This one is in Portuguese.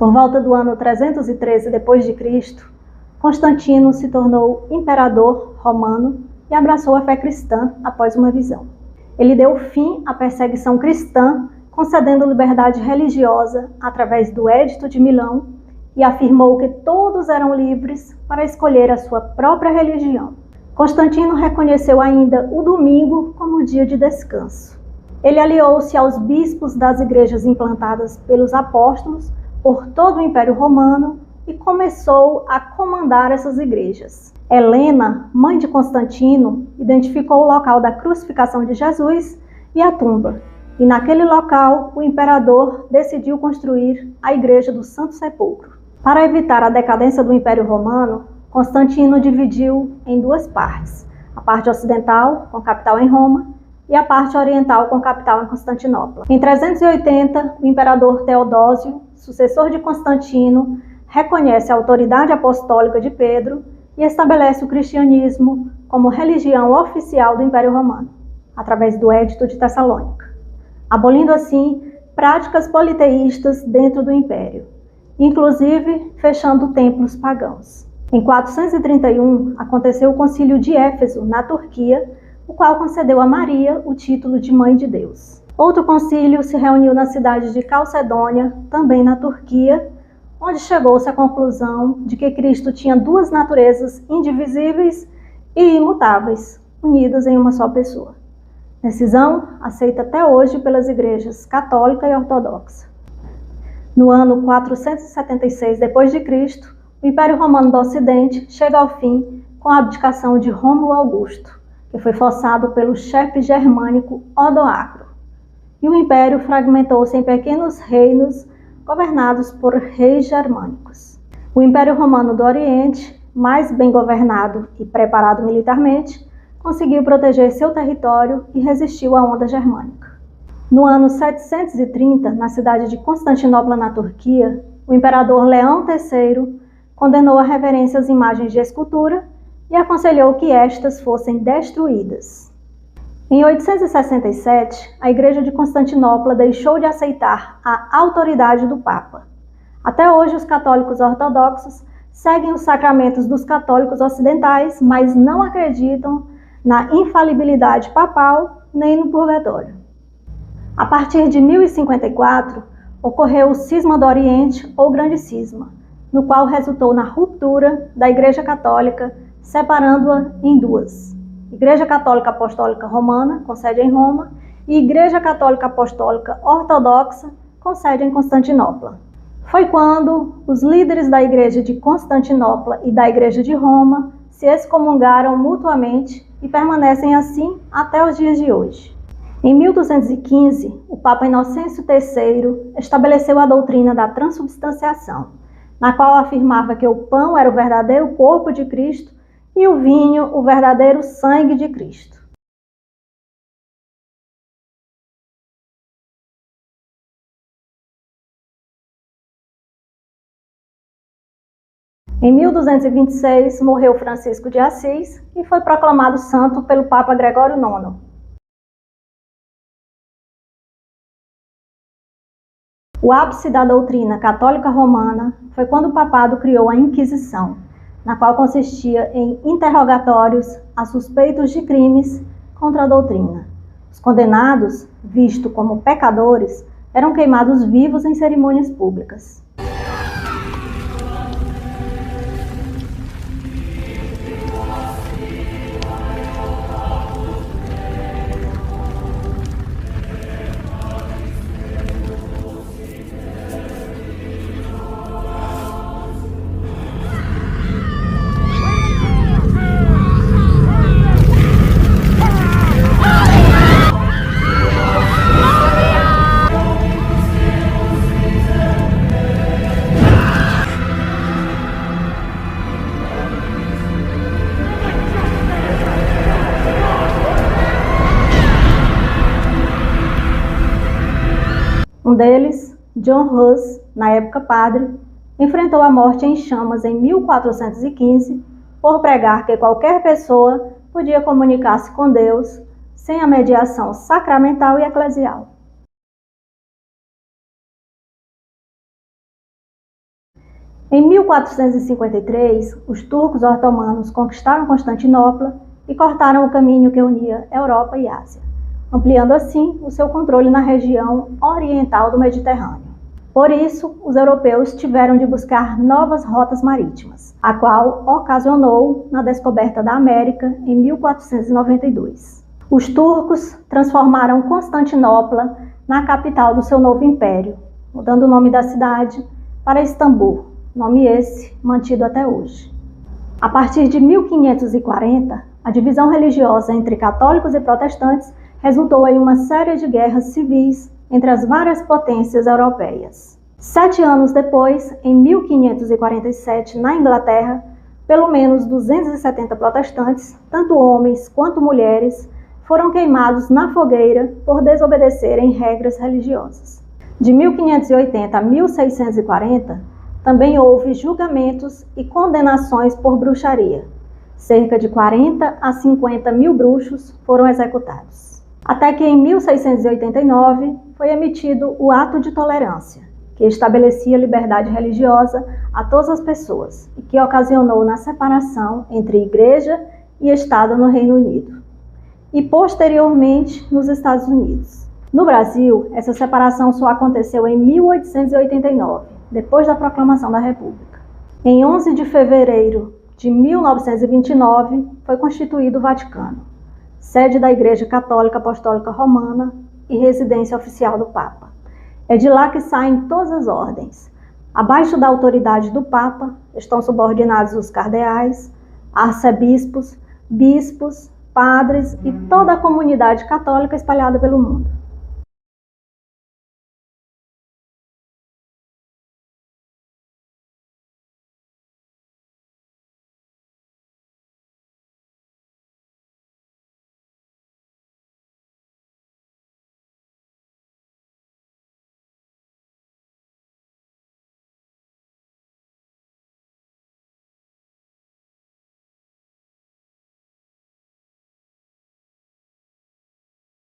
Por volta do ano 313 d.C., Constantino se tornou imperador romano e abraçou a fé cristã após uma visão. Ele deu fim à perseguição cristã, concedendo liberdade religiosa através do Edito de Milão e afirmou que todos eram livres para escolher a sua própria religião. Constantino reconheceu ainda o domingo como dia de descanso. Ele aliou-se aos bispos das igrejas implantadas pelos apóstolos por todo o Império Romano e começou a comandar essas igrejas. Helena, mãe de Constantino, identificou o local da crucificação de Jesus e a tumba, e naquele local o imperador decidiu construir a Igreja do Santo Sepulcro. Para evitar a decadência do Império Romano, Constantino dividiu em duas partes, a parte ocidental, com capital em Roma, e a parte oriental, com capital em Constantinopla. Em 380, o imperador Teodósio, sucessor de Constantino, reconhece a autoridade apostólica de Pedro e estabelece o cristianismo como religião oficial do Império Romano, através do Edito de Tessalônica, abolindo assim práticas politeístas dentro do Império, inclusive fechando templos pagãos. Em 431, aconteceu o Concílio de Éfeso, na Turquia, o qual concedeu a Maria o título de Mãe de Deus. Outro concílio se reuniu na cidade de Calcedônia, também na Turquia, onde chegou-se à conclusão de que Cristo tinha duas naturezas indivisíveis e imutáveis, unidas em uma só pessoa. Decisão aceita até hoje pelas igrejas católica e ortodoxa. No ano 476 d.C., o Império Romano do Ocidente chega ao fim com a abdicação de Rômulo Augusto, que foi forçado pelo chefe germânico Odoacro. E o império fragmentou-se em pequenos reinos governados por reis germânicos. O Império Romano do Oriente, mais bem governado e preparado militarmente, conseguiu proteger seu território e resistiu à onda germânica. No ano 730, na cidade de Constantinopla, na Turquia, o imperador Leão III condenou a reverência às imagens de escultura e aconselhou que estas fossem destruídas. Em 867, a Igreja de Constantinopla deixou de aceitar a autoridade do Papa. Até hoje, os católicos ortodoxos seguem os sacramentos dos católicos ocidentais, mas não acreditam na infalibilidade papal nem no purgatório. A partir de 1054, ocorreu o Cisma do Oriente ou Grande Cisma, no qual resultou na ruptura da Igreja Católica, separando-a em duas: Igreja Católica Apostólica Romana, com sede em Roma, e Igreja Católica Apostólica Ortodoxa, com sede em Constantinopla. Foi quando os líderes da Igreja de Constantinopla e da Igreja de Roma se excomungaram mutuamente e permanecem assim até os dias de hoje. Em 1215, o Papa Inocêncio III estabeleceu a doutrina da transubstanciação, na qual afirmava que o pão era o verdadeiro corpo de Cristo e o vinho o verdadeiro sangue de Cristo. Em 1226, morreu Francisco de Assis e foi proclamado santo pelo Papa Gregório IX. O ápice da doutrina católica romana foi quando o papado criou a Inquisição, na qual consistia em interrogatórios a suspeitos de crimes contra a doutrina. Os condenados, vistos como pecadores, eram queimados vivos em cerimônias públicas. Um deles, John Hus, na época padre, enfrentou a morte em chamas em 1415 por pregar que qualquer pessoa podia comunicar-se com Deus sem a mediação sacramental e eclesial. Em 1453, os turcos otomanos conquistaram Constantinopla e cortaram o caminho que unia Europa e Ásia, ampliando assim o seu controle na região oriental do Mediterrâneo. Por isso, os europeus tiveram de buscar novas rotas marítimas, a qual ocasionou na descoberta da América em 1492. Os turcos transformaram Constantinopla na capital do seu novo império, mudando o nome da cidade para Istambul, nome esse mantido até hoje. A partir de 1540, a divisão religiosa entre católicos e protestantes resultou em uma série de guerras civis entre as várias potências europeias. 7 anos depois, em 1547, na Inglaterra, pelo menos 270 protestantes, tanto homens quanto mulheres, foram queimados na fogueira por desobedecerem regras religiosas. De 1580 a 1640, também houve julgamentos e condenações por bruxaria. Cerca de 40 a 50 mil bruxos foram executados. Até que em 1689 foi emitido o Ato de Tolerância, que estabelecia liberdade religiosa a todas as pessoas e que ocasionou na separação entre Igreja e Estado no Reino Unido e posteriormente nos Estados Unidos. No Brasil, essa separação só aconteceu em 1889, depois da proclamação da República. Em 11 de fevereiro de 1929 foi constituído o Vaticano, sede da Igreja Católica Apostólica Romana e residência oficial do Papa. É de lá que saem todas as ordens. Abaixo da autoridade do Papa estão subordinados os cardeais, arcebispos, bispos, padres e toda a comunidade católica espalhada pelo mundo.